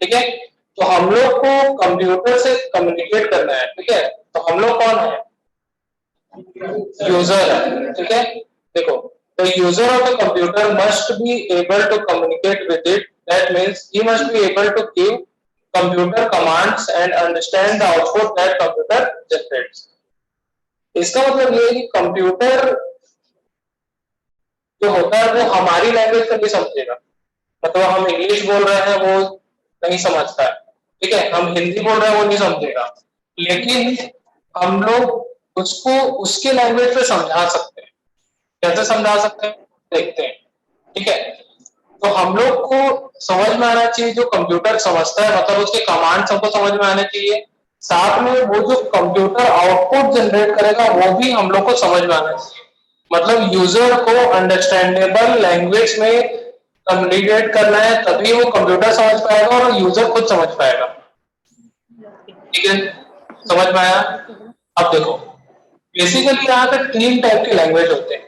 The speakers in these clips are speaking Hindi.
ठीक है। तो हम लोग को कंप्यूटर से कम्युनिकेट करना है, ठीक है। तो हम लोग कौन है? यूजर है, ठीक है। देखो, the user of the computer must be able to communicate with it. That means he must be able to give computer commands and understand the output that computer generates. इसका मतलब ये है कि कंप्यूटर जो होता है वो हमारी लैंग्वेज को नहीं समझेगा। मतलब हम इंग्लिश बोल रहे हैं वो नहीं समझता है, ठीक है। हम हिंदी बोल रहे हैं वो नहीं समझेगा, लेकिन हम लोग उसको उसके लैंग्वेज पे समझा सकते हैं। कैसे समझा सकते हैं देखते हैं, ठीक है। तो हम लोग को समझ में आना चाहिए जो कंप्यूटर समझता है, मतलब उसके कमांड हमको समझ में आने चाहिए। साथ में वो जो कंप्यूटर आउटपुट जनरेट करेगा वो भी हम लोग को समझ में आना चाहिए। मतलब यूजर को अंडरस्टैंडेबल लैंग्वेज में कम्युनिकेट करना है, तभी वो कंप्यूटर समझ पाएगा और यूजर खुद समझ पाएगा। ठीक है, समझ में आया? अब देखो, बेसिकली यहाँ पे 3 टाइप के लैंग्वेज होते हैं।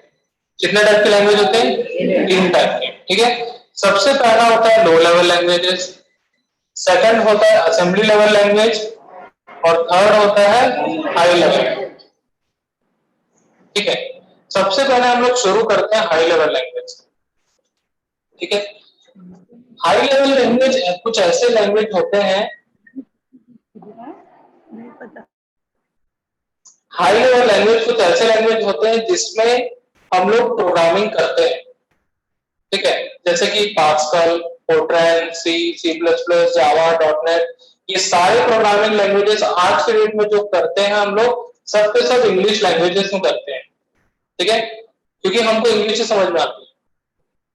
कितने टाइप के लैंग्वेज होते हैं? 3 टाइप के, ठीक है। सबसे पहला होता है लो लेवल लैंग्वेजेस, सेकंड होता है असेंबली लेवल लैंग्वेज, और थर्ड होता है हाई लेवल। ठीक है, सबसे पहले हम लोग शुरू करते हैं हाई लेवल लैंग्वेज। ठीक है, हाई लेवल लैंग्वेज कुछ ऐसे लैंग्वेज होते हैं, हाई लेवल लैंग्वेज कुछ ऐसे लैंग्वेज होते हैं जिसमें हम लोग प्रोग्रामिंग करते हैं। ठीक है, जैसे कि पास्कल, फोर्ट्रैन, सी, सी प्लस प्लस, जावा, डॉटनेट, ये सारे प्रोग्रामिंग लैंग्वेजेस आज के डेट में जो करते हैं हम लोग सब के सब इंग्लिश लैंग्वेजेस में करते हैं। ठीक है, क्योंकि हमको इंग्लिश समझ में आती है।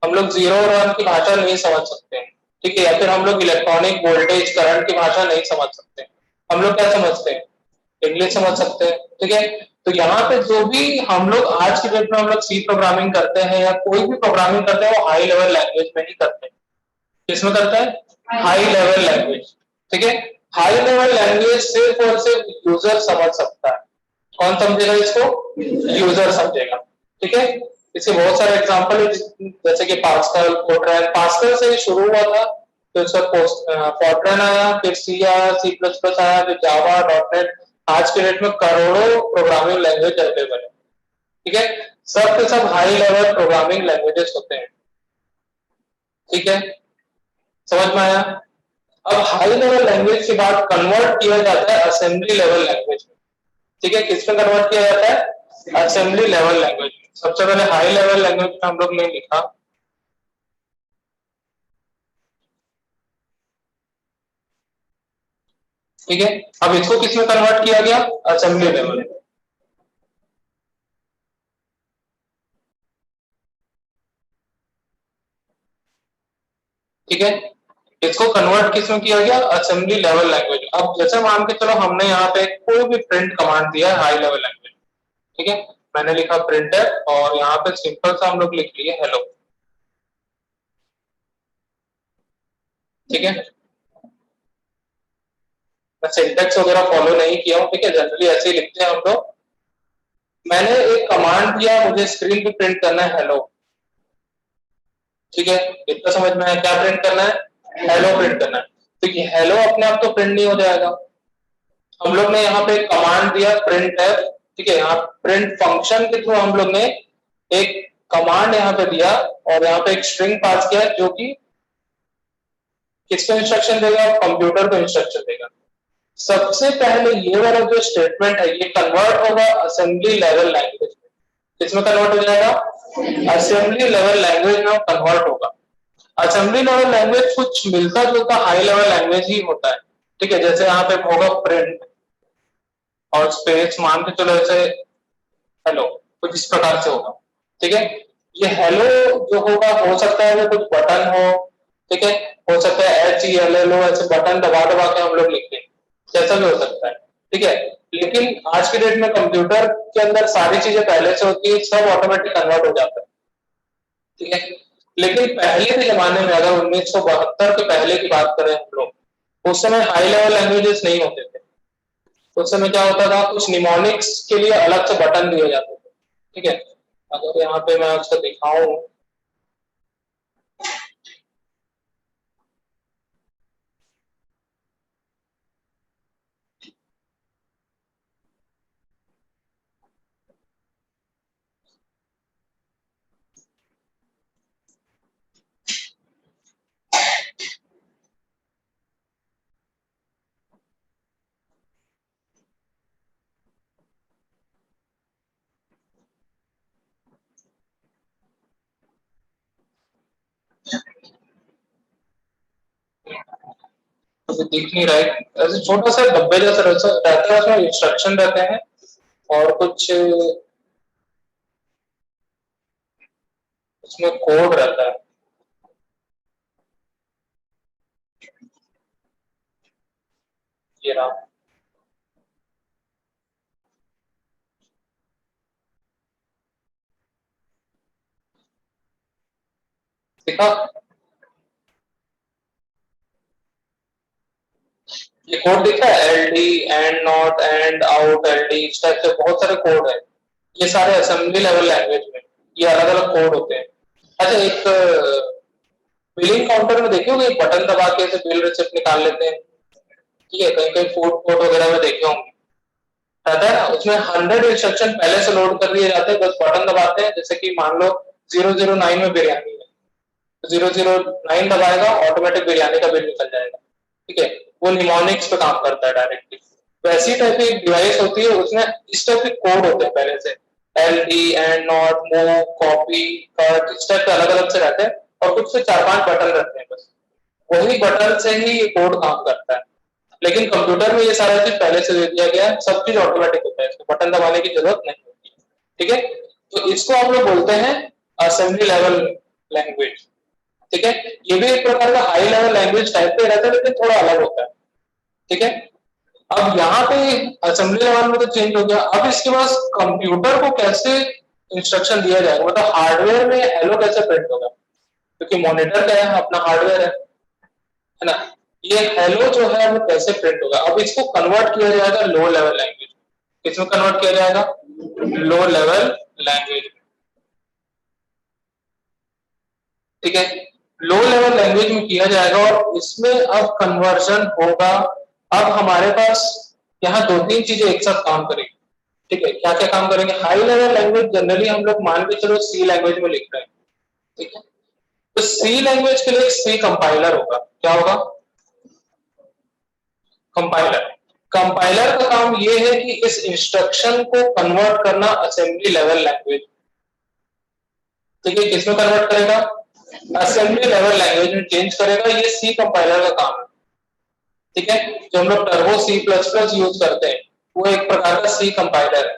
हम लोग 0 और 1 की भाषा नहीं समझ सकते हैं, ठीक है। या फिर हम लोग इलेक्ट्रॉनिक वोल्टेज करंट की भाषा नहीं समझ सकते। हम लोग क्या समझते हैं? इंग्लिश समझ सकते हैं, ठीक है। तो यहाँ पे जो भी हम लोग आज की डेट में हम लोग सी प्रोग्रामिंग करते हैं या कोई भी प्रोग्रामिंग करते हैं वो हाई लेवल लैंग्वेज में ही करते हैं। किसमें करते हैं? हाई लेवल लैंग्वेज, ठीक है। हाई लेवल लैंग्वेज सिर्फ और सिर्फ यूजर समझ सकता है। कौन समझेगा इसको? यूजर समझेगा, ठीक है। इसके बहुत सारे एग्जांपल है, जैसे कि पास्कल, फोर्ट्रैन। पास्कल से शुरू हुआ था, फिर उसका फोर्ट्रैन आया, फिर सी आया, सी प्लस प्लस आया, फिर जावा, डॉटनेट। आज के डेट में करोड़ों प्रोग्रामिंग लैंग्वेज अवेलेबल है, ठीक है। सब के सब हाई लेवल प्रोग्रामिंग लैंग्वेजेस होते हैं, ठीक है। समझ में आया? अब हाई लेवल लैंग्वेज के बाद कन्वर्ट किया जाता है असेंबली लेवल लैंग्वेज में, ठीक है। किस में कन्वर्ट किया जाता है? असेंबली लेवल लैंग्वेज में। सबसे पहले हाई लेवल लैंग्वेज में हम लोग ने लिखा, ठीक है। अब इसको किस में कन्वर्ट किया गया? Assembly level. ठीक है, इसको कन्वर्ट किस में किया गया? Assembly level language. अब जैसे मान के चलो हमने यहाँ पे कोई भी प्रिंट कमांड दिया है हाई लेवल लैंग्वेज, ठीक है। मैंने लिखा प्रिंटर और यहाँ पे सिंपल सा हम लोग लिख लिए हेलो, ठीक है। मैं सिंटेक्स वगैरह फॉलो नहीं किया हूँ, ठीक है। जनरली ऐसे ही लिखते हैं हम लोग। मैंने एक कमांड दिया, मुझे स्क्रीन पे प्रिंट करना है हेलो, ठीक है। इतना समझ में आया? क्या प्रिंट करना है? हेलो प्रिंट करना है। तो ये हेलो अपने आप तो प्रिंट नहीं हो जाएगा। हम लोग ने यहाँ पे कमांड दिया प्रिंट है, ठीक है। यहाँ प्रिंट फंक्शन के थ्रू हम लोग ने एक कमांड यहाँ पे दिया और यहाँ पे एक स्ट्रिंग पास किया जो कि किसको इंस्ट्रक्शन देगा? कंप्यूटर को इंस्ट्रक्शन देगा। सबसे पहले ये वाला जो स्टेटमेंट है ये कन्वर्ट होगा असेंबली लेवल लैंग्वेज में। किसमें कन्वर्ट हो जाएगा? असेंबली लेवल लैंग्वेज में कन्वर्ट होगा। असेंबली लेवल लैंग्वेज कुछ मिलता जुलता हाई लेवल लैंग्वेज ही होता है, ठीक है। जैसे यहाँ पे होगा प्रिंट और स्पेस, मान के चलो ऐसे हेलो, कुछ इस प्रकार से होगा, ठीक है। ये हेलो जो होगा हो सकता है वो कुछ बटन हो, ठीक है। हो सकता है HELLO ऐसे बटन दबा दबा के हम लोग लिखते हैं, जैसा भी हो सकता है, ठीक है। लेकिन आज की डेट में कंप्यूटर के अंदर सारी चीजें पहले से होती है, सब ऑटोमेटिक कन्वर्ट हो जाता है, ठीक है। लेकिन पहले के जमाने में अगर 1972 के पहले की बात करें हम लोग, उस समय हाई लेवल लैंग्वेजेस नहीं होते थे। उस समय क्या होता था? कुछ निमोनिक्स के लिए अलग से बटन दिए जाते थे, ठीक है। अगर यहाँ पे मैं उसको दिखाऊं, तो दिख नहीं रहा है, ऐसे छोटा सा डब्बे जैसा रहता है, उसमें इंस्ट्रक्शन रहते हैं और कुछ उसमें कोड रहता है। ये रहा। देखा, ये कोड दिखा है, L D, and not, and out, L D, इस टाइप से बहुत सारे कोड है। ये सारे असेंबली लेवल लैंग्वेज में ये अलग अलग कोड होते हैं। अच्छा, एक बिलिंग काउंटर में देखिए एक बटन दबा के ऐसे बिल रिसिप्ट निकाल लेते हैं। ठीक है, कहीं कहीं फूड कोर्ट वगैरह में देखे होंगे, रहता है ना, उसमें 100 इंस्ट्रक्शन पहले से लोड कर दिए जाते हैं, बस बटन दबाते हैं। जैसे कि मान लो 009 में बिरयानी है, तो 009 दबाएगा, ऑटोमेटिक बिरयानी का बिल निकल जाएगा। ठीक है, वो निमोनिक्स पे काम करता है डायरेक्टली। वैसी टाइप की एक डिवाइस होती है, उसमें इस टाइप के कोड होते हैं पहले से, L D, and not, move, copy, cut, इस टाइप के अलग अलग से रहते हैं, और कुछ से 4-5 बटन रहते हैं बस। वही बटन से ही ये कोड काम करता है। लेकिन कंप्यूटर में ये सारा चीज पहले से दे दिया गया है, सब चीज ऑटोमेटिक होता है, इसको बटन दबाने की जरूरत नहीं होती। ठीक है, तो इसको हम लोग बोलते हैं असेंबली लेवल लैंग्वेज। ठीक है, ये भी एक प्रकार का हाई लेवल लैंग्वेज टाइप पे रहता है, लेकिन थोड़ा अलग होता है। ठीक है, अब यहाँ पे असेंबली लेवल में तो चेंज हो गया, अब इसके पास कंप्यूटर को कैसे इंस्ट्रक्शन दिया जाएगा, मतलब हार्डवेयर में हेलो कैसे प्रिंट होगा, क्योंकि मॉनिटर क्या है, अपना हार्डवेयर है ना। ये हेलो जो है वो कैसे प्रिंट होगा, अब इसको कन्वर्ट किया जाएगा लो लेवल लैंग्वेज। किसमें कन्वर्ट किया जाएगा, लो लेवल लैंग्वेज। ठीक है, लो लेवल लैंग्वेज में किया जाएगा, और इसमें अब कन्वर्जन होगा। अब हमारे पास यहाँ दो तीन चीजें एक साथ काम करेंगी। ठीक है, क्या क्या काम करेंगे, हाई लेवल लैंग्वेज जनरली हम लोग मान के चलो सी लैंग्वेज में लिख रहे हैं। ठीक है, तो सी लैंग्वेज के लिए सी कंपाइलर होगा। क्या होगा, कंपाइलर। कंपाइलर का काम ये है कि इस इंस्ट्रक्शन को कन्वर्ट करना असेंबली लेवल लैंग्वेज। ठीक है, किसमें कन्वर्ट करेगा, असेंबली लेवल लैंग्वेज में चेंज करेगा, ये सी कंपाइलर का काम है। ठीक है, जो हम लोग Turbo C plus plus use करते हैं, वो एक प्रकार का सी कंपाइलर है।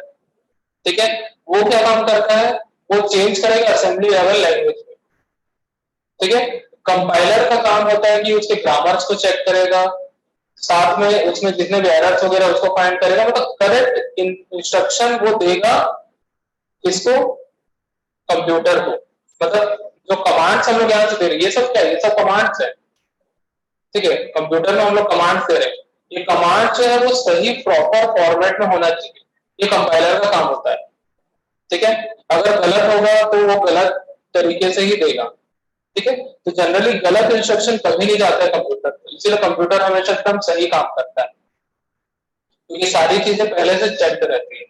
ठीक है, वो क्या काम करता है, वो चेंज करेगा असेंबली लेवल लैंग्वेज में। ठीक है, कंपाइलर का काम होता है कि उसके ग्रामर्स को चेक करेगा, साथ में उसमें जितने भी एरर्स वगैरह उसको फाइंड करेगा, मतलब करेक्ट इंस्ट्रक्शन वो देगा किसको, कंप्यूटर को। मतलब जो कमांड्स हम लोग यहाँ से दे रहे हैं, ये सब क्या है, ये सब कमांड्स है। ठीक है, कंप्यूटर में हम लोग कमांड्स दे रहे हैं, ये कमांड जो है वो सही प्रॉपर फॉर्मेट में होना चाहिए, ये कंपाइलर का काम होता है। ठीक है, अगर गलत होगा तो वो गलत तरीके से ही देगा। ठीक है, तो जनरली गलत इंस्ट्रक्शन कभी नहीं जाता है कंप्यूटर पे, इसीलिए कंप्यूटर हमेशा एकदम सही काम करता है, तो ये सारी चीजें पहले से चेक रहती है।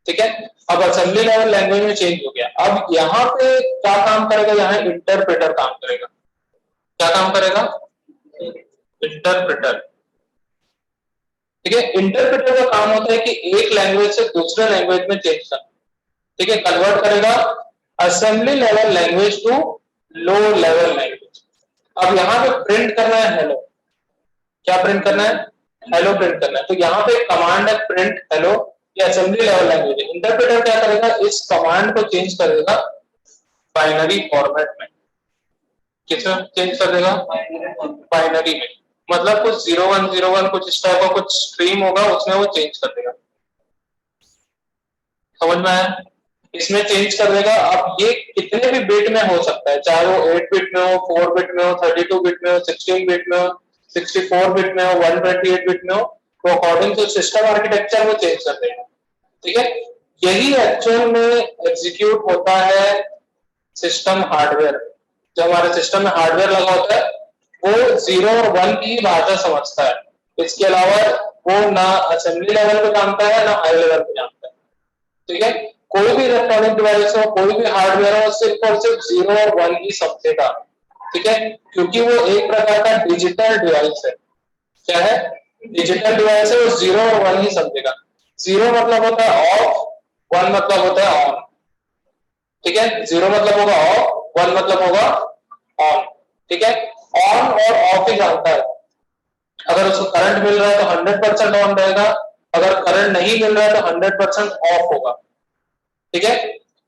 ठीक है, अब असेंबली लेवल लैंग्वेज में चेंज हो गया, अब यहाँ पे क्या काम करेगा, यहाँ इंटरप्रेटर काम करेगा। क्या काम करेगा, इंटरप्रेटर। ठीक है, इंटरप्रेटर का काम होता है कि एक लैंग्वेज से दूसरे लैंग्वेज में चेंज करना। ठीक है, कन्वर्ट करेगा assembly level language to low level language. अब यहाँ पे प्रिंट करना है हेलो। क्या प्रिंट करना है, हेलो प्रिंट करना है, तो यहाँ पे कमांड है प्रिंट हेलो, ये असेंबली लेवल लैंग्वेज है। इंटरप्रेटर क्या करेगा, इस कमांड को चेंज कर देगा बाइनरी फॉर्मेट में। किसमें चेंज कर देगा, बाइनरी में, मतलब कुछ 0101 कुछ इस टाइप का कुछ स्ट्रीम होगा, उसमें वो चेंज कर देगा। समझ में आया, इसमें चेंज कर देगा। अब ये कितने भी बिट में हो सकता है, चाहे वो 8 बिट में हो, 4 बिट में हो, 32 बिट में हो, 16 बिट में हो, 64 बिट में हो, 128 बिट में हो, तो अकॉर्डिंग टू सिस्टम आर्किटेक्चर वो चेंज कर देगा। ठीक है, यही एक्चुअल में एग्जीक्यूट होता है सिस्टम हार्डवेयर। जब हमारे सिस्टम में हार्डवेयर लगा होता है, वो 0 और 1 की भाषा समझता है, इसके अलावा वो ना असेंबली लेवल पे जानता है ना हाई लेवल पे जानता है। ठीक है, कोई भी इलेक्ट्रॉनिक डिवाइस हो, कोई भी हार्डवेयर हो, सिर्फ और सिर्फ 0 और 1 ही समझेगा। ठीक है, क्योंकि वो एक प्रकार का डिजिटल डिवाइस है। क्या है, डिजिटल डिवाइस है, वो 0 और 1 ही समझेगा। 0 मतलब होता है ऑफ, 1 मतलब होता है ऑन। ठीक है, 0 मतलब होगा ऑफ, 1 मतलब होगा ऑन। ठीक है, ऑन और ऑफ ही जानता है। अगर उसको करंट मिल रहा है तो 100% ऑन रहेगा, अगर करंट नहीं मिल रहा है तो 100% ऑफ होगा। ठीक है,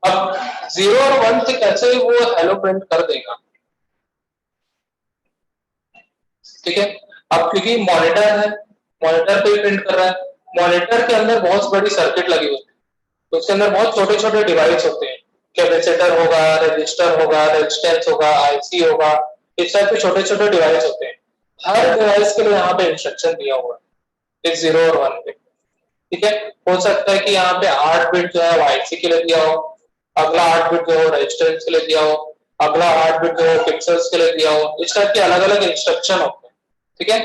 अब 0 और 1 से कैसे वो हेलो प्रिंट कर देगा। ठीक है, अब क्योंकि मॉनिटर है, मॉनिटर पे प्रिंट कर रहा है, मॉनिटर के अंदर बहुत बड़ी सर्किट लगी हुई है, तो उसके अंदर बहुत छोटे छोटे डिवाइस होते हैं, कैपेसिटर होगा, रजिस्टर होगा, रेजिस्टेंस होगा, आईसी होगा, इस टाइप के छोटे छोटे डिवाइस होते हैं। हर डिवाइस के लिए यहाँ पे इंस्ट्रक्शन दिया हुआ है इस 0 और 1 पे। ठीक है, हो सकता है कि यहाँ पे 8 बिट जो है आईसी के लिए दिया हो, अगला 8 बिट जो है रेजिस्टेंस के लिए दिया हो, अगला 8 बिट जो है पिक्सेल्स के लिए दिया हो, इस टाइप के अलग अलग इंस्ट्रक्शन होते हैं। ठीक है,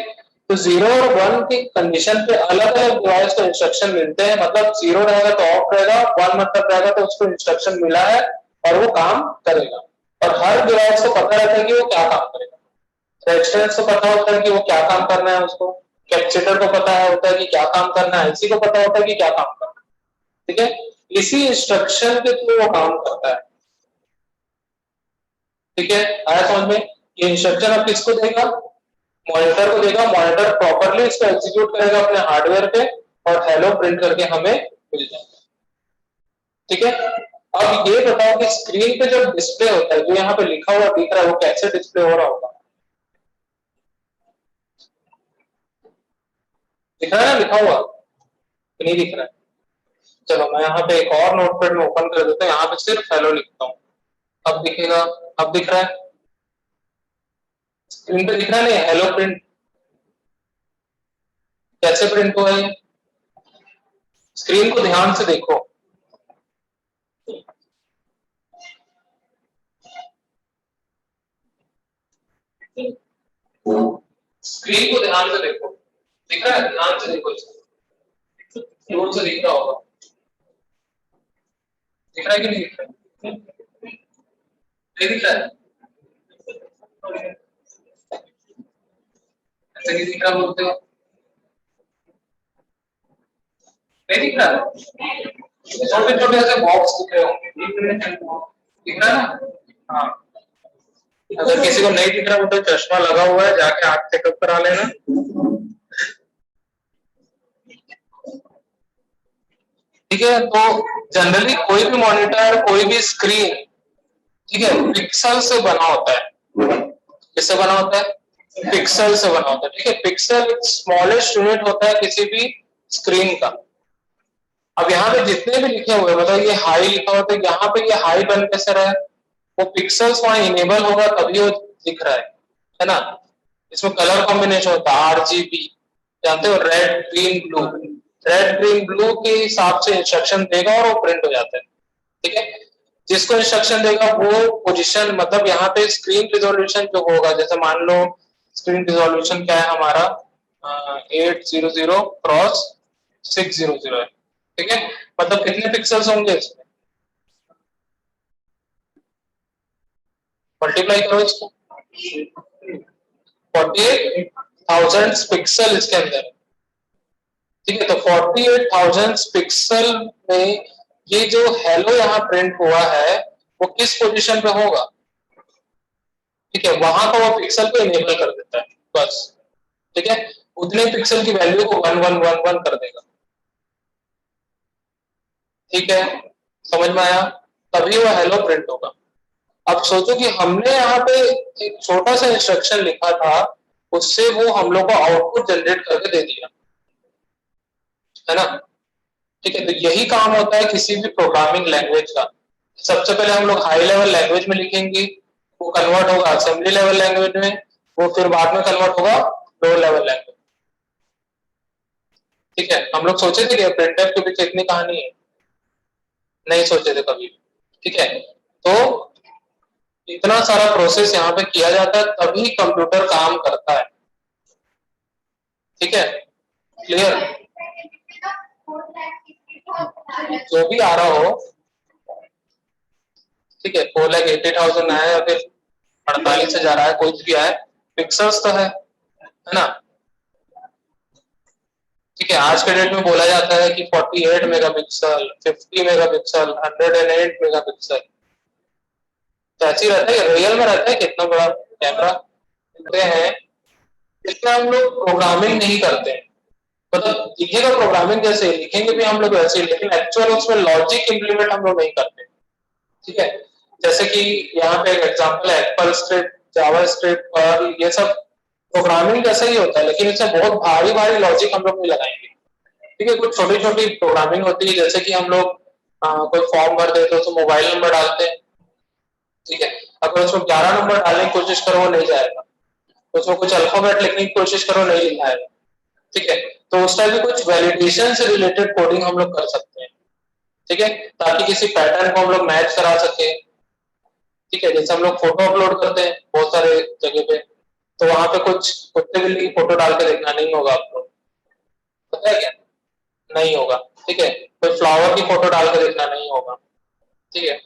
तो 0 और 1 की कंडीशन पे अलग अलग डिवाइस को इंस्ट्रक्शन मिलते हैं, मतलब 0 रहेगा तो ऑफ रहेगा, 1 मतलब रहेगा तो उसको इंस्ट्रक्शन मिला है और वो काम करेगा। और हर डिवाइस को पता रहता है कि वो क्या काम करेगा, रेजिस्टेंस को पता होता है कि वो क्या काम करना है, उसको कैपेसिटर को पता है होता है कि क्या काम करना है, आईसी को पता होता है कि क्या काम करना है। ठीक है, इसी इंस्ट्रक्शन के थ्रू वो काम करता है। ठीक है, आया समझ में। ये इंस्ट्रक्शन अब किसको देगा, मॉनिटर को देगा, मॉनिटर प्रॉपर्ली इसको एग्जीक्यूट करेगा अपने हार्डवेयर पे और हेलो प्रिंट करके हमें मिल जाएगा। ठीक है, अब ये बताओ कि स्क्रीन पे जब डिस्प्ले होता है, जो यहाँ पे लिखा हुआ दिख रहा है, वो कैसे डिस्प्ले हो रहा होगा। दिख रहा है ना लिखा हुआ, नहीं दिख रहा है। चलो मैं यहाँ पे एक और नोटपैड में ओपन कर देता हूँ, यहाँ पे सिर्फ हेलो लिखता हूँ, अब दिखेगा। अब दिख रहा है, स्क्रीन पे दिख रहा है, नहीं हेलो प्रिंट, कैसे प्रिंट हुआ है। स्क्रीन को ध्यान से देखो, स्क्रीन को ध्यान से देखो, दिख रहा है, ध्यान से देखो, इसको दूर से दिख रहा होगा, दिख रहा है कि नहीं दिख रहा है, नहीं दिख रहा है, ऐसे नहीं दिख रहा बोलते हो, नहीं दिख रहा है, छोटे छोटे ऐसे बॉक्स दिख रहे होंगे, दिख रहा है ना। हाँ, अगर किसी को नहीं दिख रहा हो तो चश्मा लगा हुआ है, जाके आंख चेकअप करा लेना। ठीक है, तो जनरली कोई भी मॉनिटर, कोई भी स्क्रीन, ठीक है, पिक्सल से बना होता है। किससे बना होता है, पिक्सल से बना होता है। ठीक है, पिक्सल स्मॉलेस्ट यूनिट होता है किसी भी स्क्रीन का। अब यहाँ पे जितने भी लिखे हुए, मतलब ये हाई लिखा होता है, यहाँ पे ये हाई बन कैसे रहा है, वो पिक्सल्स वहां इनेबल होगा तभी वो दिख रहा है ना। इसमें कलर कॉम्बिनेशन होता है आरजीबी, जानते हो, red green blue, red green blue के हिसाब से इंस्ट्रक्शन देगा और वो प्रिंट हो जाता है। ठीक है, जिसको इंस्ट्रक्शन देगा वो पोजीशन, मतलब यहाँ पे स्क्रीन रिजोल्यूशन जो होगा, जैसे मान लो स्क्रीन रिजोल्यूशन क्या है हमारा, 800 क्रॉस 600 है। ठीक है, मतलब कितने पिक्सल्स होंगे इसमें, मल्टीप्लाई करो इसको, 48,000 पिक्सल इसके अंदर। ठीक है, तो 48,000 पिक्सल में ये जो हेलो यहाँ प्रिंट हुआ है वो किस पोजीशन पे होगा। ठीक है, वहां का वो पिक्सल को इनेबल कर देता है बस। ठीक है, उतने पिक्सल की वैल्यू को 1111 कर देगा। ठीक है, समझ में आया, तभी वो हेलो प्रिंट होगा। अब सोचो कि हमने यहाँ पे एक छोटा सा इंस्ट्रक्शन लिखा था, उससे वो हम लोग को आउटपुट जनरेट करके दे दिया, है ना। ठीक है, तो यही काम होता है किसी भी प्रोग्रामिंग लैंग्वेज का। सबसे पहले हम लोग हाई लेवल लैंग्वेज में लिखेंगे, वो कन्वर्ट होगा असेंबली लेवल लैंग्वेज में, वो फिर बाद में कन्वर्ट होगा लोअर लेवल लैंग्वेज। ठीक है, हम लोग सोचे थे कि प्रिंटफ के पीछे इतनी कहानी है, नहीं सोचे थे कभी। ठीक है, तो इतना सारा प्रोसेस यहाँ पे किया जाता है तभी कंप्यूटर काम करता है। ठीक है, क्लियर, जो भी आ रहा हो। ठीक है, 4,80,000 आया या फिर 48,000 आया, कुछ भी आए, पिक्सल्स तो है ना। ठीक है, आज के डेट में बोला जाता है कि 48 मेगापिक्सल, 50 मेगापिक्सल, 108 मेगापिक्सल, तो ऐसे ही रहता है, रियल में रहता है कितना बड़ा कैमरा देखते हैं। इसमें हम लोग प्रोग्रामिंग नहीं करते, मतलब लिखेगा प्रोग्रामिंग जैसे लिखेंगे भी हम लोग वैसे, लेकिन एक्चुअल उसमें लॉजिक इंप्लीमेंट हम लोग नहीं करते। ठीक है, जैसे कि यहाँ पे एक एग्जांपल है एप्पल स्क्रिप्ट, जावा स्क्रिप्ट, पर्ल, ये सब प्रोग्रामिंग जैसा ही होता है, लेकिन इसमें बहुत भारी भारी लॉजिक हम लोग नहीं लगाएंगे। ठीक है, कुछ छोटी छोटी प्रोग्रामिंग होती है, जैसे कि हम लोग कोई फॉर्म भर देते हैं तो मोबाइल नंबर डालते हैं। ठीक है, अगर उसमें 11 नंबर डालने की कोशिश करो वो नहीं जाएगा, उसमें कुछ अल्फाबेट लिखने की कोशिश करो नहीं लिखा है। ठीक है, तो उस टाइप की कुछ वैलिडेशन से रिलेटेड कोडिंग हम लोग कर सकते हैं। ठीक है, ताकि किसी पैटर्न को हम लोग मैच करा सके। ठीक है, जैसे हम लोग फोटो अपलोड करते हैं बहुत सारे जगह पे, तो वहां पे कुछ कुत्ते बिल्ली की फोटो डाल के देखना नहीं होगा आपको, पता है क्या? नहीं होगा। ठीक है, कोई फ्लावर की फोटो डाल के देखना नहीं होगा। ठीक है,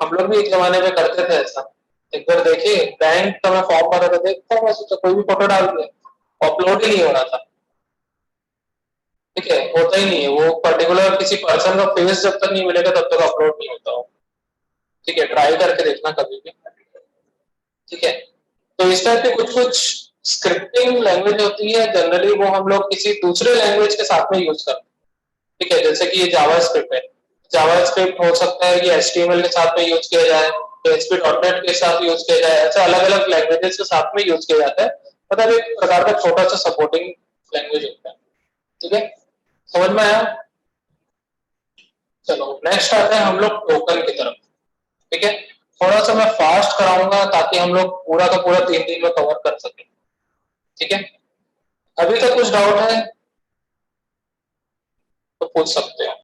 हम लोग भी एक जमाने में करते थे ऐसा। एक बार देखिए बैंक का मैं फॉर्म भरा था, देखता हूँ मैं सोचा कोई भी फोटो डाल दिया, अपलोड ही नहीं हो रहा था। ठीक है, होता ही नहीं है वो, पर्टिकुलर किसी पर्सन का फेस जब तक नहीं मिलेगा तब तक अपलोड नहीं होता हो। ठीक है, ट्राई करके देखना कभी भी। ठीक है, तो इस टाइप के कुछ कुछ स्क्रिप्टिंग लैंग्वेज होती है, जनरली वो हम लोग किसी दूसरे लैंग्वेज के साथ में यूज करते हैं। ठीक है, जैसे कि ये जावा स्क्रिप्ट है, जावा स्क्रिप्ट हो सकता है कि एचटीएमएल के साथ में यूज किया जाए, ASP.NET के साथ यूज किया जाए, ऐसे अलग अलग लैंग्वेजेस के साथ में यूज किया जाता है। मतलब एक प्रकार का छोटा सा सपोर्टिंग लैंग्वेज होता है। ठीक है, समझ में आया? चलो नेक्स्ट आते हैं हम लोग टोकन की तरफ। ठीक है, थोड़ा सा मैं फास्ट कराऊंगा ताकि हम लोग पूरा का पूरा 3 दिन में कवर कर सके। ठीक है, अभी तक कुछ डाउट है तो पूछ सकते हो।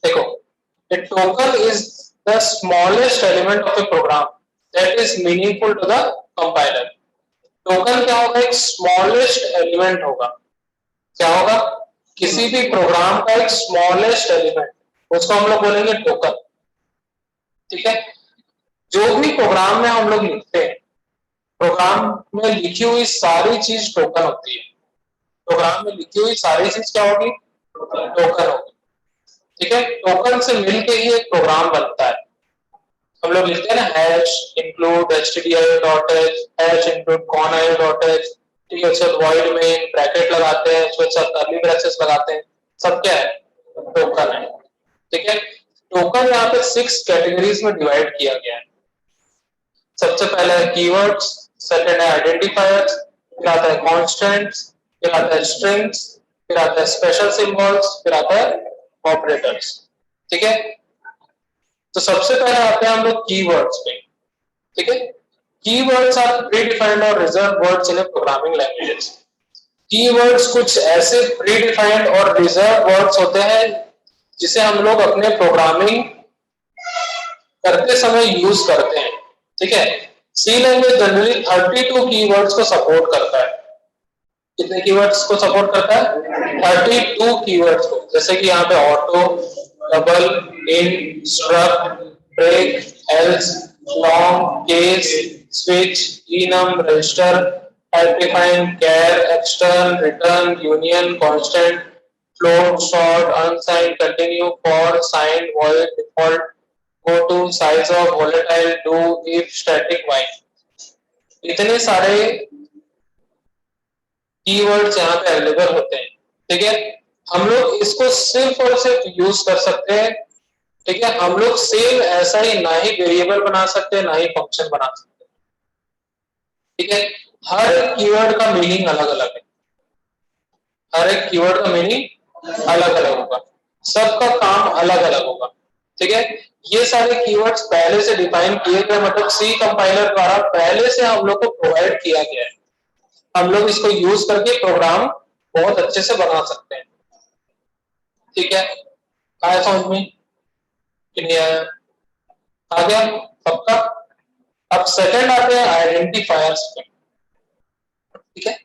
देखो, a token is the smallest element of a program that is meaningful to the compiler. Token क्या होगा? एक स्मॉलेस्ट एलिमेंट होगा। क्या होगा? किसी भी प्रोग्राम का एक स्मॉलेस्ट एलिमेंट, उसको हम लोग बोलेंगे टोकन। ठीक है, जो भी प्रोग्राम में हम लोग लिखते हैं, प्रोग्राम में लिखी हुई सारी चीज टोकन होती है। प्रोग्राम में लिखी हुई सारी चीज क्या होगी? टोकन होगी। ठीक है, टोकन से मिलके ही एक प्रोग्राम बनता है। हम लोग लिखते हैं ना hash include stdio.h, hash include conio.h। ठीक है, उसके बाद वॉइड में ब्रैकेट लगाते हैं, उसके साथ कर्ली ब्रेसेस लगाते हैं, सब क्या है? टोकन है। ठीक है, टोकन यहाँ पे 6 कैटेगरीज में डिवाइड किया गया है। सबसे पहले है कीवर्ड्स, सेकंड है आइडेंटिफायर्स, फिर आता है कॉन्स्टेंट्स, फिर आता है स्ट्रिंग्स, फिर आता है स्पेशल सिंबल्स, फिर आता है ऑपरेटर्स। ठीक है, तो सबसे पहले आते हैं हम लोग कीवर्ड्स पे। ठीक है, कीवर्ड्स आर प्री डिफाइंड और reserve words in programming languages. Keywords कुछ ऐसे प्री डिफाइंड और रिजर्व वर्ड्स होते हैं जिसे हम लोग अपने प्रोग्रामिंग करते समय यूज करते हैं। ठीक है, सी लैंग्वेज जनरली 32 कीवर्ड्स को सपोर्ट करता है। कितने कीवर्ड्स को सपोर्ट करता है? 32 कीवर्ड्स को। जैसे कि यहाँ पे auto, double, int, struct, break, else, long, case, switch, enum, register, type define, char, extern, return, union, constant, float, short, unsigned, continue, for, signed, void, default, go to, size of, volatile, do, if, static, while. इतने सारे कीवर्ड्स यहाँ पे अवेलेबल होते हैं। ठीक है, हम लोग इसको सिर्फ और सिर्फ यूज कर सकते हैं। ठीक है, हम लोग सेम ऐसा ही ना ही वेरिएबल बना सकते हैं ना ही फंक्शन बना सकते हैं। ठीक है, हर एक कीवर्ड का मीनिंग अलग अलग है। हर एक कीवर्ड का मीनिंग अलग अलग होगा, सबका काम अलग अलग होगा। ठीक है, ये सारे कीवर्ड्स पहले से डिफाइन किए गए, मतलब सी कंपाइलर द्वारा पहले से हम लोग को प्रोवाइड किया गया है। हम लोग इसको यूज करके प्रोग्राम बहुत अच्छे से बना सकते हैं। ठीक है, आया समझ में कि नहीं आया? आ गया सबका? अब सेकंड आते हैं आइडेंटिफायर्स पे। ठीक है,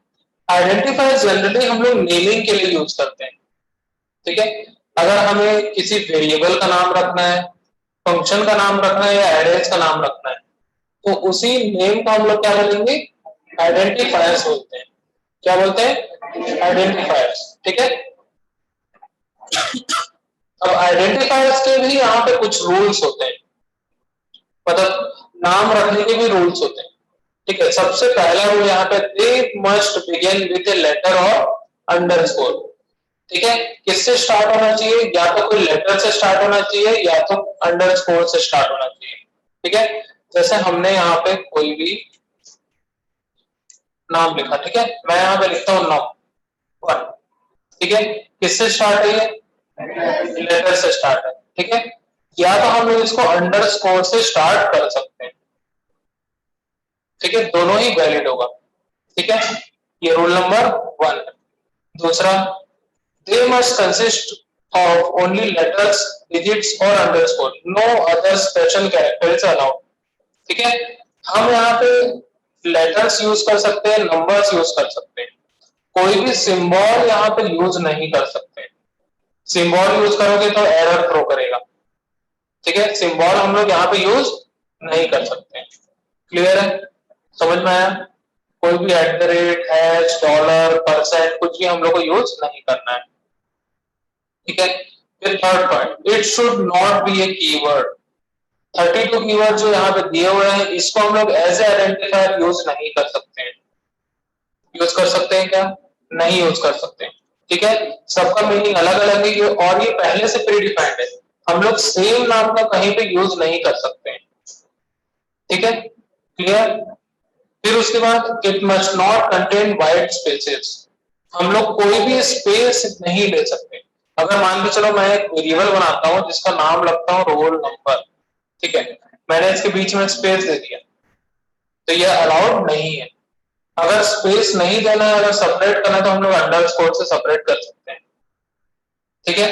आइडेंटिफायर्स जनरली हम लोग नेमिंग के लिए यूज करते हैं। ठीक है, अगर हमें किसी वेरिएबल का नाम रखना है, फंक्शन का नाम रखना है या एरेज का नाम रखना है, तो उसी नेम को हम लोग क्या बोलेंगे? आइडेंटिफायर्स बोलते हैं। क्या बोलते हैं? आइडेंटिफायर्स। ठीक है, अब आइडेंटिफायर्स के भी यहाँ पे कुछ रूल्स होते हैं, मतलब नाम रखने के भी रूल्स होते हैं। ठीक है, सबसे पहला रूल यहाँ पे they must begin with a letter और अंडरस्कोर। ठीक है, किससे स्टार्ट होना चाहिए? या तो कोई लेटर से स्टार्ट होना चाहिए या तो अंडरस्कोर से स्टार्ट होना चाहिए। ठीक है, जैसे हमने यहाँ पे कोई भी नाम लिखा, ठीक है, मैं यहाँ पे लिखता हूँ नाम वन। ठीक है, किससे स्टार्ट है? ये लेटर से स्टार्ट है। ठीक है, या तो हम लोग इसको अंडरस्कोर से स्टार्ट कर सकते हैं। ठीक है, दोनों ही वैलिड होगा। ठीक है, ये रूल नंबर वन है। दूसरा, they must consist of only letters, digits और underscore, no other special character is allowed. ठीक है, हम यहाँ पे लेटर्स यूज कर सकते हैं, नंबर्स यूज कर सकते हैं, कोई भी सिंबल यहाँ पे यूज नहीं कर सकते। सिंबल यूज करोगे तो एरर थ्रो करेगा। ठीक है, सिंबल हम लोग यहाँ पे यूज नहीं कर सकते। क्लियर है? समझ में आया? कोई भी at the rate, hash, dollar, percent कुछ भी हम लोग को यूज नहीं करना है। ठीक है, फिर third point, it should not be A keyword. 32 keyword जो यहाँ पे दिए हुए हैं, इसको हम लोग एज ए आइडेंटिफायर यूज नहीं कर सकते हैं। यूज कर सकते हैं क्या? नहीं यूज कर सकते। ठीक है, सबका मीनिंग अलग अलग है और ये पहले से प्री डिफाइंड है। हम लोग सेम नाम का कहीं पे यूज नहीं कर सकते हैं। ठीक है, क्लियर? फिर उसके बाद it must not contain white spaces. हम लोग कोई भी स्पेस नहीं ले सकते। अगर मान के चलो मैं एक वेरिएबल बनाता हूँ जिसका नाम रखता हूँ रोल नंबर, ठीक है, मैंने इसके बीच में स्पेस दे दिया तो यह अलाउड नहीं है। अगर स्पेस नहीं देना है, अगर सेपरेट करना है तो हम लोग अंडरस्कोर से सेपरेट कर सकते हैं। ठीक है,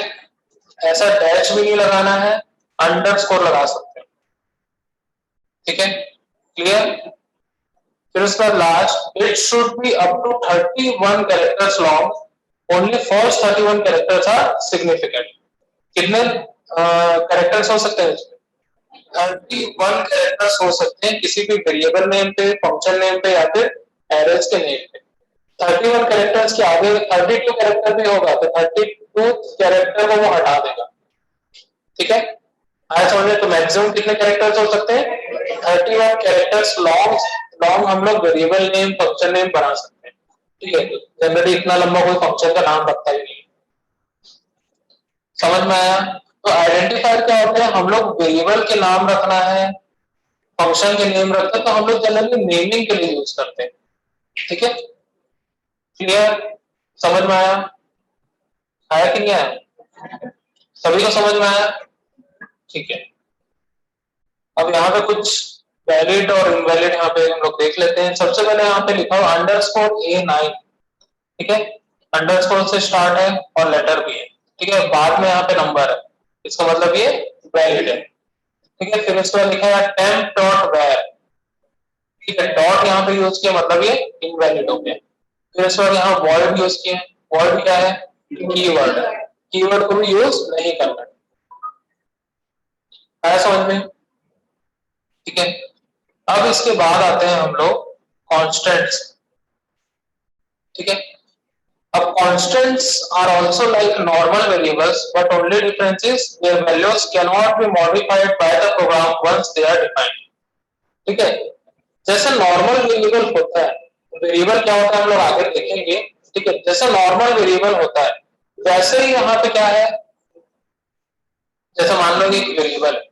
ऐसा डैश भी नहीं लगाना है, अंडरस्कोर लगा सकते हैं। ठीक है, क्लियर? फिर उसका last, it should be up to 31 characters long, only first 31 characters are significant. कितने कैरेक्टर्स हो सकते हैं इसमें? 31 कैरेक्टर्स हो सकते हैं किसी भी वेरिएबल नेम पे, फंक्शन नेम पे या फिर एरेज के नेम पे। 31 कैरेक्टर्स के आगे 32 कैरेक्टर भी होगा तो 32 कैरेक्टर को वो हटा देगा। ठीक है, आया समझ में? तो मैक्सिमम कितने कैरेक्टर्स हो सकते हैं? 31 कैरेक्टर्स लॉन्ग। लॉन्ग हम लोग वेरिएबल नेम, फंक्शन नेम बना सकते हैं। ठीक है, जनरली इतना लंबा कोई फंक्शन का नाम रखता ही नहीं। समझ में आया? तो आइडेंटिफायर क्या होता है? हम लोग वेरिएबल के नाम रखना है, फंक्शन के नेम रखते हैं तो हम लोग जनरली नेमिंग के लिए यूज करते हैं। ठीक है, क्लियर? समझ में आया? आया कि नहीं आया? सभी को समझ में आया? ठीक है, अब यहाँ पे कुछ वैलिड और इनवैलिड यहाँ पे हम लोग देख लेते हैं। सबसे पहले यहाँ पे लिखा हुआ अंडरस्कोर A9। ठीक है, अंडरस्कोर से स्टार्ट है और लेटर भी है। ठीक है, बाद में यहाँ पे नंबर है, इसका मतलब ये वैलिड है। ठीक है, फिर इसके बाद लिखा है temp डॉट where। ठीक है, डॉट यहाँ पे यूज किया मतलब ये इनवैलिड हो गया। फिर इसके बाद यहाँ वर्ड यूज किया। वर्ड क्या है? कीवर्ड है। कीवर्ड को भी यूज नहीं करना। आया समझ में? ठीक है, अब इसके बाद आते हैं हम लोग कॉन्स्टेंट्स। ठीक है, अब constants are also like normal variables but only difference is their values can not be modified by the program once they are defined. ठीक है, जैसे नॉर्मल वेरिएबल होता है, वेरिएबल क्या होता है हम लोग आगे देखेंगे। ठीक है, जैसे नॉर्मल वेरिएबल होता है वैसे ही यहाँ पे क्या है, जैसे मान लो एक वेरिएबल है।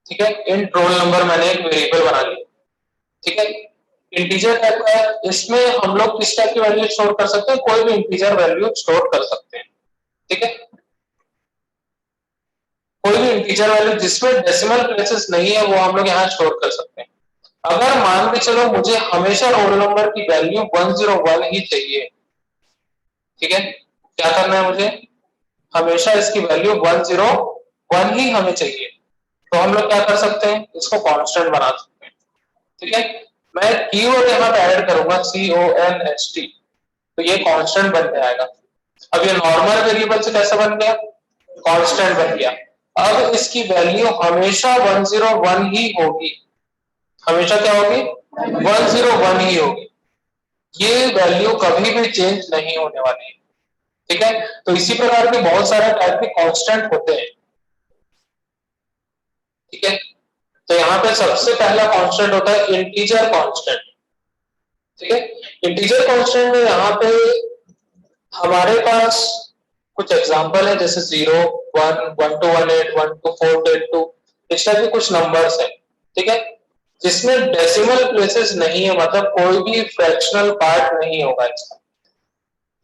ठीक है, इंट रोल नंबर मैंने एक वेरिएबल बना लिया। ठीक है, इंटीजर टाइप का है, इसमें हम लोग किस टाइप की वैल्यू स्टोर कर सकते हैं? कोई भी इंटीजर वैल्यू स्टोर कर सकते हैं। ठीक है, कोई भी इंटीजर वैल्यू जिसमें डेसिमल प्लेसेस नहीं है वो हम लोग यहाँ स्टोर कर सकते हैं। अगर मान के चलो मुझे हमेशा रोल नंबर की वैल्यू 101 ही चाहिए। ठीक है, क्या करना है मुझे? हमेशा इसकी वैल्यू 101 ही हमें चाहिए, तो हम लोग क्या कर सकते हैं? इसको कांस्टेंट बना सकते हैं। ठीक है, मैं कीवर्ड यहाँ पे ऐड करूंगा CONST, तो ये कांस्टेंट बन जाएगा। अब ये नॉर्मल वेरिएबल से कैसे बन गया? कांस्टेंट बन गया। अब इसकी वैल्यू हमेशा 101 ही होगी। हमेशा क्या होगी? 101 ही होगी। ये वैल्यू कभी भी चेंज नहीं होने वाली है। ठीक है, तो इसी प्रकार के बहुत सारे टाइप के कांस्टेंट होते हैं। ठीक है, तो यहाँ पे सबसे पहला कांस्टेंट होता है इंटीजर कांस्टेंट, ठीक है। इंटीजर कांस्टेंट में यहाँ पे हमारे पास कुछ एग्जांपल है, जैसे 0, 1, 1 to 18, 1 to 482, इस टाइप के कुछ नंबर्स है, ठीक है, जिसमें डेसिमल प्लेसेस नहीं है, मतलब कोई भी फ्रैक्शनल पार्ट नहीं होगा इसका,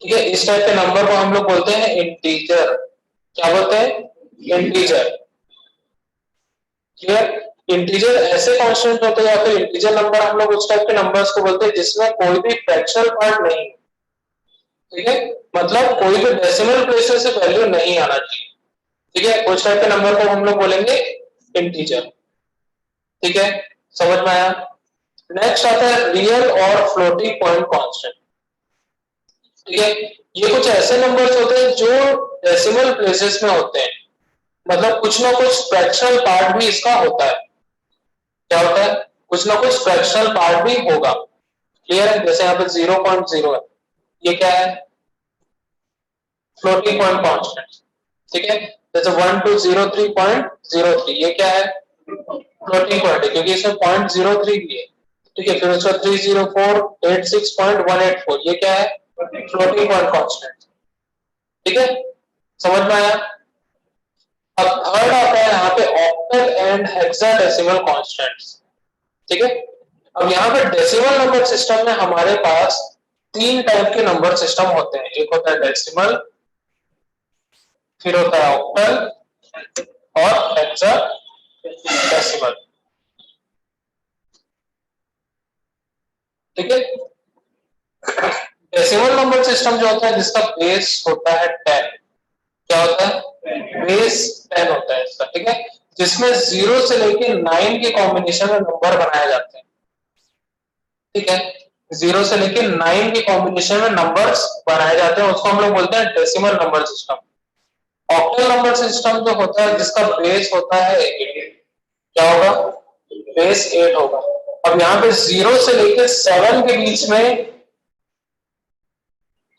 ठीक है। इस टाइप के नंबर को हम लोग बोलते हैं इंटीजर। क्या बोलते हैं? इंटीजर। क्लियर? इंटीजर ऐसे कांस्टेंट होते हैं या फिर इंटीजर नंबर हम लोग उस टाइप के नंबर्स को बोलते हैं जिसमें कोई भी फ्रैक्शनल पार्ट नहीं, ठीक है, मतलब कोई भी डेसिमल प्लेसेस से वैल्यू नहीं आना चाहिए, ठीक है, उस टाइप के नंबर को हम लोग बोलेंगे इंटीजर, ठीक है, समझ में आया? नेक्स्ट आता है रियल और फ्लोटिंग पॉइंट कांस्टेंट, ठीक है। ये कुछ ऐसे नंबर्स होते हैं जो डेसिमल प्लेसेस में होते हैं, मतलब कुछ ना कुछ फ्रैक्शनल पार्ट भी इसका होता है। क्या होता है? कुछ ना कुछ फ्रैक्शनल पार्ट भी होगा। क्लियर है? जैसे यहाँ पे 0.0 है, ये क्या है? फ्लोटिंग पॉइंट कांस्टेंट, ठीक है। जैसे 1203.03, ये क्या है? फ्लोटिंग पॉइंट है, क्योंकि इसमें 0.03 भी है, ठीक है। फिर उसका 30486.184, ये क्या है? फ्लोटिंग पॉइंट कांस्टेंट, ठीक है, समझ में आया? अब थर्ड आता है यहाँ पे ऑक्टल एंड हेक्साडेसिमल कांस्टेंट्स, ठीक है। अब यहाँ पे डेसिमल नंबर सिस्टम में हमारे पास तीन टाइप के नंबर सिस्टम होते हैं, एक होता है डेसिमल, फिर होता है ऑक्टल और हेक्साडेसिमल, ठीक है। डेसिमल नंबर सिस्टम जो होता है जिसका बेस होता है 10, क्या होता है? बेस 10 होता है इसका, ठीक है, जिसमें 0 से लेके 9 के कॉम्बिनेशन में नंबर बनाए जाते हैं, ठीक है, 0 से लेके 9 के कॉम्बिनेशन में नंबर्स बनाए जाते हैं, उसको हम लोग बोलते हैं decimal number system. Octal number system जो होता है जिसका बेस होता है 8, क्या होगा? बेस 8 होगा। अब यहाँ पे 0 से लेके 7 के बीच में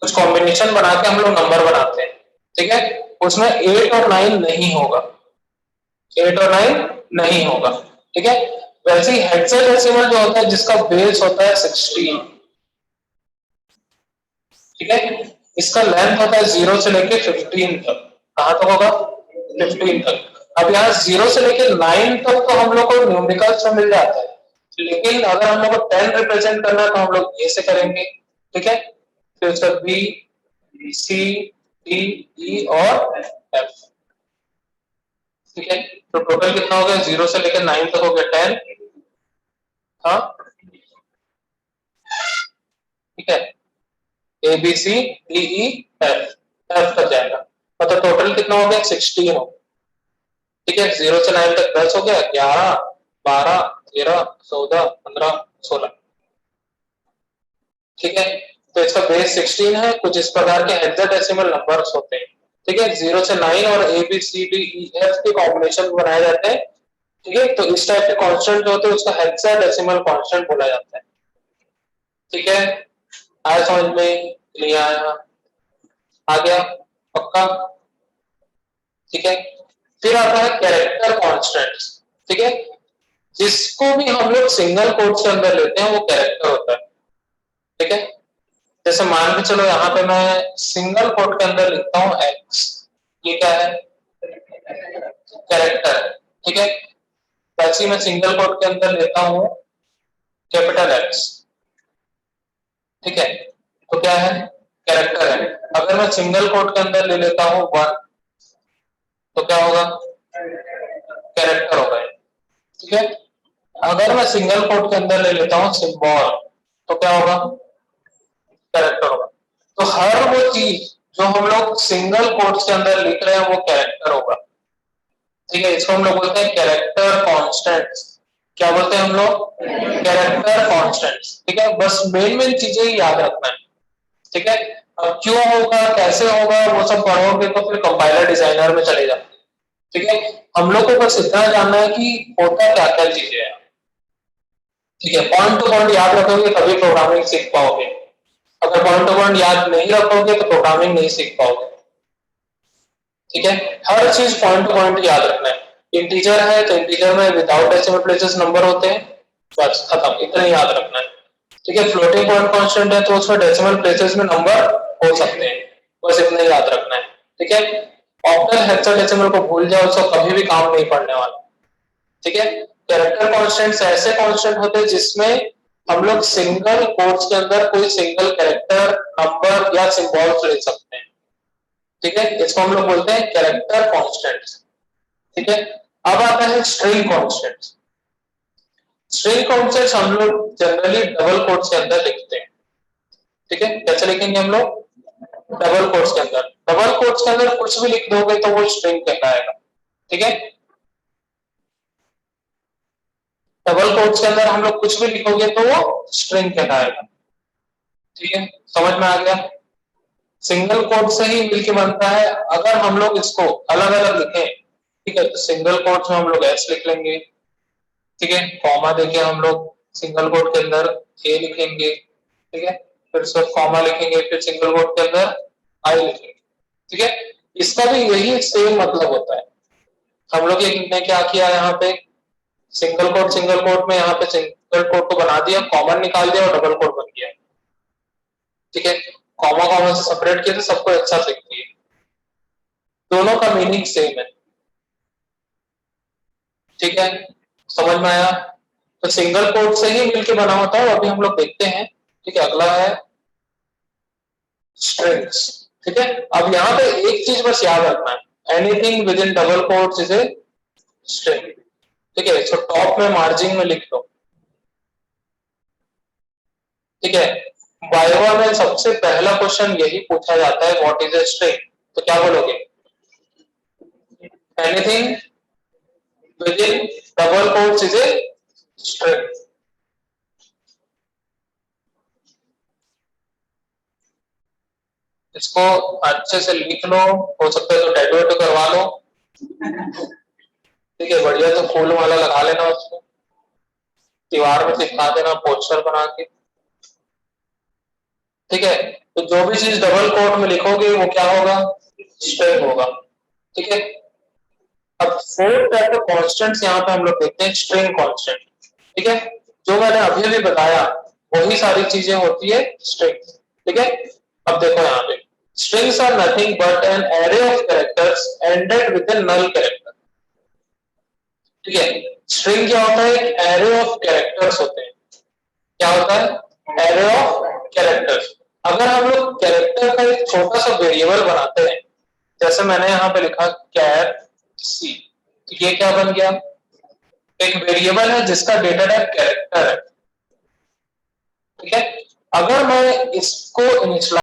कुछ कॉम्बिनेशन बना के हम लोग नंबर बनाते हैं, ठीक है, उसमें 8 और 9 नहीं होगा, 8 और 9 नहीं होगा, ठीक है। वैसे ही हेक्साडेसिमल जो होता है जिसका बेस होता है 16, ठीक है, इसका लेंथ होता है 0 से लेके 15 तक, कहां तक होगा? 15 तक। अब यहाँ 0 से लेके 9 तक तो हम लोग को न्यूमेरिकल्स में मिल जाता है, लेकिन अगर हम लोग को 10 रिप्रेजेंट करना है तो हम लोग ए से करेंगे, ठीक है, फिर उसका बी, सी, डी, ई और एफ, ठीक है। तो टोटल कितना हो गया? 0 से लेकर 9 तक हो गया 10, हाँ, ठीक है, A B C D E F, F तक जाएगा, मतलब टोटल कितना हो गया? 16 हो, ठीक है। 0 से 9 तक 10 हो गया, 11, 12, 13, 14, 15, 16, ठीक है। तो इसका बेस 16 है। कुछ इस प्रकार के हेक्साडेसिमल नंबर्स होते हैं, ठीक है, 0 से 9 और A B C D E F के कॉम्बिनेशन बनाए जाते हैं, ठीक है। तो इस टाइप के कांस्टेंट जो होते हैं उसका हेक्साडेसिमल कांस्टेंट बोला जाता है, ठीक है। आया समझ में? नहीं आया? आ गया? पक्का? ठीक है। फिर आता है कैरेक्टर कांस्टेंट्स, ठीक है, जिसको भी हम लोग सिंगल कोट्स के अंदर लेते हैं वो कैरेक्टर होता है, ठीक है। जैसे मान के चलो यहाँ पे मैं सिंगल कोट के अंदर लिखता हूँ एक्स, ये क्या है? कैरेक्टर है, ठीक है। वैसे मैं सिंगल कोट के अंदर लेता हूँ कैपिटल एक्स, ठीक है, तो क्या है? कैरेक्टर है। अगर मैं सिंगल कोट के अंदर ले लेता हूँ 1, तो क्या होगा? कैरेक्टर होगा, ठीक है। अगर मैं सिंगल कोट के अंदर ले लेता हूँ सिंबल, तो क्या होगा? कैरेक्टर होगा। तो हर वो चीज जो हम लोग सिंगल कोट्स के अंदर लिख रहे हैं वो कैरेक्टर होगा, ठीक है। इसको हम लोग बोलते हैं कैरेक्टर कांस्टेंट्स। क्या बोलते हैं हम लोग? कैरेक्टर कांस्टेंट्स, ठीक है। बस मेन मेन चीजें ही याद रखना है, ठीक है। अब क्यों होगा, कैसे होगा, वो सब पढ़ोगे तो फिर कंपाइलर डिजाइनर में चले जाओ, ठीक है। हम लोग को बस इतना जानना है कि होता क्या क्या चीजें हैं, ठीक है। पॉइंट टू पॉइंट याद रखोगे तभी प्रोग्रामिंग सीख पाओगे, अगर पॉइंट टू पॉइंट याद नहीं रखोगे तो प्रोग्रामिंग नहीं सीख पाओगे, ठीक है। हर चीज पॉइंट टू पॉइंट याद रखना है। इंटीजर है तो इंटीजर में विदाउट डेसिमल प्लेसेस नंबर होते हैं, बस खत्म, इतना ही याद रखना है। ठीक है, फ्लोटिंग पॉइंट कांस्टेंट है तो उसमें डेसिमल प्लेसेस में नंबर हो सकते हैं, बस इतना ही याद रखना है। ठीक है, ऑक्टल हेक्साडेसिमल को भूल जाओ, उसका कभी भी काम नहीं पड़ने वाला। ठीक है, कैरेक्टर कांस्टेंट्स ऐसे कांस्टेंट होते हैं जिसमें हम लोग सिंगल कोट्स के अंदर कोई सिंगल कैरेक्टर, नंबर या सिंबल्स ले सकते हैं। ठीक है, इसको हम लोग बोलते हैं कैरेक्टर कांस्टेंट्स। ठीक है, अब आता है स्ट्रिंग कांस्टेंट्स। स्ट्रिंग कांस्टेंट्स हम लोग जनरली डबल कोट्स के अंदर लिखते हैं। ठीक है, कैसे लिखेंगे हम लोग? डबल कोट्स के अंदर। डबल कोट्स के अंदर कुछ भी लिख दोगे तो वो स्ट्रिंग कहलाएगा। ठीक है, डबल कोट्स के अंदर हम लोग कुछ भी लिखोगे तो वो स्ट्रिंग कहलाएगा। ठीक है, समझ में आ गया? सिंगल कोट से ही मिलके बनता है। अगर हम लोग इसको अलग अलग लिखें, ठीक है, तो सिंगल कोट्स में हम लोग एस लिख लेंगे। ठीक है, कॉमा देके हम लोग सिंगल कोट के अंदर ए लिखेंगे। ठीक है, फिर उसको कॉमा लिखेंगे, फिर सिंगल कोट के अंदर आई लिखेंगे। ठीक है, इसका भी यही सेम मतलब होता है। हम लोग ने क्या किया यहाँ पे, सिंगल कोट में यहाँ पे सिंगल कोट को बना दिया, कॉमन निकाल दिया और डबल कोट बन गया। ठीक है, कॉमा कॉमा से सेपरेट किया तो सबको अच्छा से दिखती है। दोनों का मीनिंग सेम है। ठीक है, समझ में आया? तो सिंगल कोट से ही मिलके बना होता है, अभी हम लोग देखते हैं। ठीक है, अगला है स्ट्रिंग्स। ठीक है, अब यहाँ पे एक चीज बस याद रखना है, anything with in double quotes is a string. ठीक है, तो टॉप में मार्जिन में लिख लो। ठीक है, वाइवा में सबसे पहला क्वेश्चन यही पूछा जाता है, व्हाट इज ए स्ट्रिंग? तो क्या बोलोगे? Anything with in double quotes is a string. इसको अच्छे से लिख लो, हो सकता है तो टैटू करवा लो। ठीक है, बढ़िया तो फूल माला लगा लेना, उसको दीवार में चिपका देना पोस्टर बना के। ठीक है, तो जो भी चीज डबल कोट में लिखोगे वो क्या होगा? स्ट्रिंग होगा। ठीक है, अब फोर्थ टाइप ऑफ कांस्टेंट्स यहाँ पे हम लोग देखते हैं, स्ट्रिंग कांस्टेंट। ठीक है, जो मैंने अभी भी बताया वही सारी चीजें होती है स्ट्रिंग। ठीक है, अब देखो यहाँ पे, strings are nothing but an array of characters ended with a null character. ठीक है, स्ट्रिंग क्या होता है? एक एरे ऑफ कैरेक्टर्स होते हैं। क्या होता है? Array of characters. अगर हम लोग कैरेक्टर का एक छोटा सा वेरिएबल बनाते हैं, जैसे मैंने यहाँ पे लिखा कैर सी, तो ये क्या बन गया? एक वेरिएबल है जिसका डेटा टाइप कैरेक्टर है। ठीक है, अगर मैं इसको इनिशियलाइज